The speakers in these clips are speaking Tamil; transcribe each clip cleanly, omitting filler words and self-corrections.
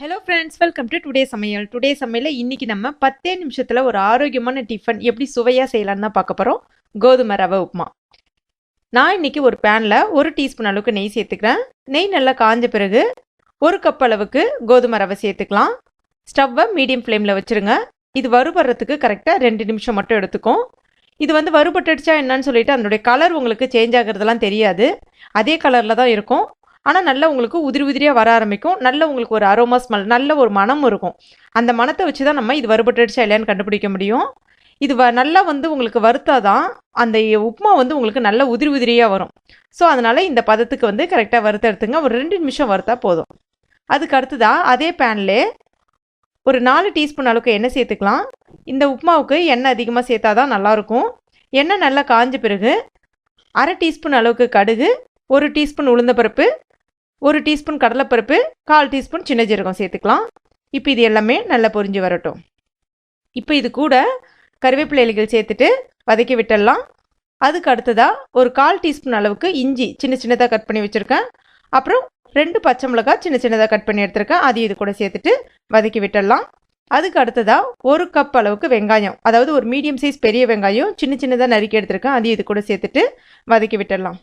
Hello friends, welcome to today சமையல். டுடே சமையலில் இன்றைக்கி நம்ம 10 நிமிஷத்தில் ஒரு ஆரோக்கியமான டிஃபன் எப்படி சுவையாக செய்யலான்னு தான் பார்க்க போகிறோம். கோதுமை ரவை உப்புமா. நான் இன்றைக்கி ஒரு பேனில் 1 டீஸ்பூன் அளவுக்கு நெய் சேர்த்துக்கிறேன். நெய் நல்லா காஞ்ச பிறகு 1 கப் அளவுக்கு கோதுமை ரவை சேர்த்துக்கலாம். ஸ்டவ்வை மீடியம் ஃப்ளேமில் வச்சுருங்க. இது வறுபடுறதுக்கு கரெக்டாக 2 நிமிஷம் மட்டும் எடுத்துக்கும். இது வறுபட்டுடுச்சா என்னன்னு சொல்லிட்டு அதனுடைய கலர் உங்களுக்கு சேஞ்ச் ஆகிறதுலாம் தெரியாது. அதே கலரில் தான் இருக்கும். ஆனால் நல்லா உங்களுக்கு உதிரி உதிரியாக வர ஆரம்பிக்கும். நல்ல உங்களுக்கு ஒரு அரோமா ஸ்மெல், நல்ல ஒரு மனம் இருக்கும். அந்த மனத்தை வச்சு தான் நம்ம இது வறுபட்டுடுச்சா இல்லையான்னு கண்டுபிடிக்க முடியும். இது நல்லா உங்களுக்கு வறுத்தாதான் அந்த உப்புமா உங்களுக்கு நல்ல உதிரி உதிரியாக வரும். ஸோ அதனால் இந்த பதத்துக்கு கரெக்டாக வறுத்து எடுத்துங்க. ஒரு 2 நிமிஷம் வறுத்தா போதும். அதுக்கு அடுத்துதான் அதே பேன்லே ஒரு 4 டீஸ்பூன் அளவுக்கு எண்ணெய் சேர்த்துக்கலாம். இந்த உப்புமாவுக்கு எண்ணெய் அதிகமாக சேர்த்தா தான் நல்லாயிருக்கும். எண்ணெய் நல்லா காஞ்ச பிறகு 1/2 டீஸ்பூன் அளவுக்கு கடுகு, 1 டீஸ்பூன் உளுந்தப்பருப்பு, 1 டீஸ்பூன் கடலைப்பருப்பு, 1/4 டீஸ்பூன் சின்ன ஜீரகம் சேர்த்துக்கலாம். இப்போ இது எல்லாமே நல்லா பொரிஞ்சு வரட்டும். இப்போ இது கூட கருவேப்பிலை இலைகள் சேர்த்துட்டு வதக்கி விட்டுடலாம். அதுக்கு அடுத்ததாக ஒரு 1/4 டீஸ்பூன் அளவுக்கு இஞ்சி சின்ன சின்னதாக கட் பண்ணி வச்சுருக்கேன். அப்புறம் 2 பச்சை மிளகாய் சின்ன சின்னதாக கட் பண்ணி எடுத்துருக்கேன். அது இது கூட சேர்த்துட்டு வதக்கி விட்டுடலாம். அதுக்கு அடுத்ததாக 1 கப் அளவுக்கு வெங்காயம், அதாவது ஒரு மீடியம் சைஸ் பெரிய வெங்காயம் சின்ன சின்னதாக நறுக்கி எடுத்துருக்கேன். அது இது கூட சேர்த்துட்டு வதக்கி விட்டுடலாம்.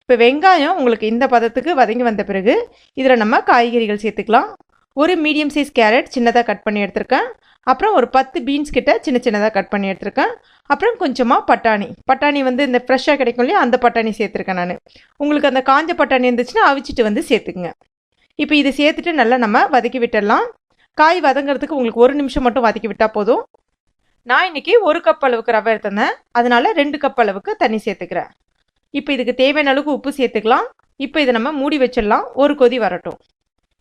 இப்போ வெங்காயம் உங்களுக்கு இந்த பதத்துக்கு வதங்கி வந்த பிறகு இதில் நம்ம காய்கறிகள் சேர்த்துக்கலாம். ஒரு மீடியம் சைஸ் கேரட் சின்னதாக கட் பண்ணி எடுத்திருக்கேன். அப்புறம் ஒரு 10 பீன்ஸ் கிட்ட சின்ன சின்னதாக கட் பண்ணி எடுத்திருக்கேன். அப்புறம் கொஞ்சமாக பட்டாணி இந்த ஃப்ரெஷ்ஷாக கிடைக்கும் இல்லையா, அந்த பட்டாணி சேர்த்துருக்கேன் நான். உங்களுக்கு அந்த காஞ்ச பட்டாணி இருந்துச்சுன்னா அவிச்சிட்டு சேர்த்துக்குங்க. இப்போ இதை சேர்த்துட்டு நல்லா நம்ம வதக்கி விட்டுடலாம். காய் வதங்கிறதுக்கு உங்களுக்கு 1 நிமிஷம் மட்டும் வதக்கி விட்டால் போதும். நான் இன்றைக்கி 1 கப் அளவுக்கு ரவை எடுத்திருந்தேன். அதனால 2 கப் அளவுக்கு தண்ணி சேர்த்துக்கிறேன். இப்போ இதுக்கு தேவையான அளவுக்கு உப்பு சேர்த்துக்கலாம். இப்போ இதை நம்ம மூடி வச்சிடலாம். ஒரு கொதி வரட்டும்.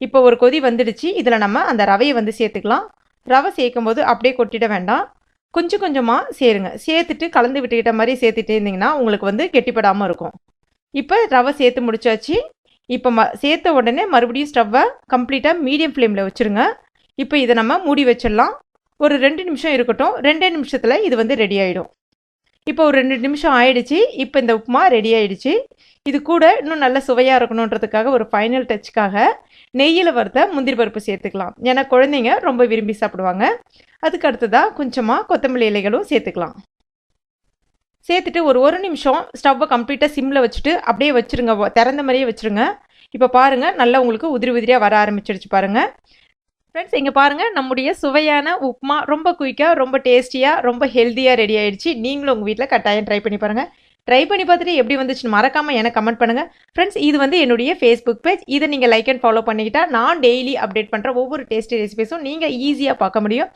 இப்போ ஒரு கொதி வந்துடுச்சு. இதில் நம்ம அந்த ரவையை சேர்த்துக்கலாம். ரவை சேர்க்கும் போது அப்படியே கொட்டிட வேண்டாம், கொஞ்சம் கொஞ்சமாக சேருங்க. சேர்த்துட்டு கலந்து விட்டுக்கிட்ட மாதிரி சேர்த்துட்டே இருந்தீங்கன்னா உங்களுக்கு கெட்டிப்படாமல் இருக்கும். இப்போ ரவை சேர்த்து முடிச்சாச்சு. இப்போ சேர்த்த உடனே மறுபடியும் ஸ்டவ்வை கம்ப்ளீட்டாக மீடியம் ஃப்ளேமில் வச்சுருங்க. இப்போ இதை நம்ம மூடி வச்சிடலாம். ஒரு 2 நிமிஷம் இருக்கட்டும். 2 நிமிஷத்தில் இது ரெடி ஆகிடும். இப்போ ஒரு 2 நிமிஷம் ஆயிடுச்சு. இப்போ இந்த உப்புமா ரெடி ஆயிடுச்சு. இது கூட இன்னும் நல்ல சுவையாக இருக்கணுன்றதுக்காக ஒரு ஃபைனல் டச்சுக்காக நெய்யில் வறுத்த முந்திரி பருப்பு சேர்த்துக்கலாம். ஏன்னா குழந்தைங்க ரொம்ப விரும்பி சாப்பிடுவாங்க. அதுக்கு அடுத்ததாக கொஞ்சமாக கொத்தமல்லி இலைகளும் சேர்த்துக்கலாம். சேர்த்துட்டு ஒரு நிமிஷம் ஸ்டவ்வை கம்ப்ளீட்டாக சிம்மில் வச்சுட்டு அப்படியே வச்சுருங்க. திறந்த மாதிரியே வச்சுருங்க. இப்போ பாருங்கள், நல்லா உங்களுக்கு உதிரி உதிரியாக வர ஆரம்பிச்சிடுச்சு பாருங்கள். ஃப்ரெண்ட்ஸ், இங்கே பாருங்கள், நம்முடைய சுவையான உப்புமா ரொம்ப குயிக்காக, ரொம்ப டேஸ்டியாக, ரொம்ப ஹெல்த்தியாக ரெடி ஆகிடுச்சு. நீங்களும் உங்கள் வீட்டில் கட்டாயம் ட்ரை பண்ணி பாருங்கள். ட்ரை பண்ணி பார்த்துட்டு எப்படி வந்துச்சுன்னு மறக்காமல் எனக்கு கமெண்ட் பண்ணுங்கள். ஃப்ரெண்ட்ஸ், இது என்னுடைய ஃபேஸ்புக் பேஜ். இதை நீங்கள் லைக் அண்ட் ஃபாலோ பண்ணிக்கிட்டால் நான் டெய்லி அப்டேட் பண்ணுற ஒவ்வொரு டேஸ்டி ரெசிபிஸும் நீங்கள் ஈஸியாக பார்க்க முடியும்.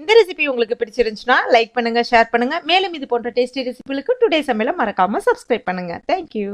இந்த ரெசிபி உங்களுக்கு பிடிச்சிருந்துச்சுன்னா லைக் பண்ணுங்கள், ஷேர் பண்ணுங்கள். மேலும் இது போன்ற டேஸ்டி ரெசிபிகளுக்கு டுடே சமையலை மறக்காமல் சப்ஸ்கிரைப் பண்ணுங்கள். தேங்க்யூ.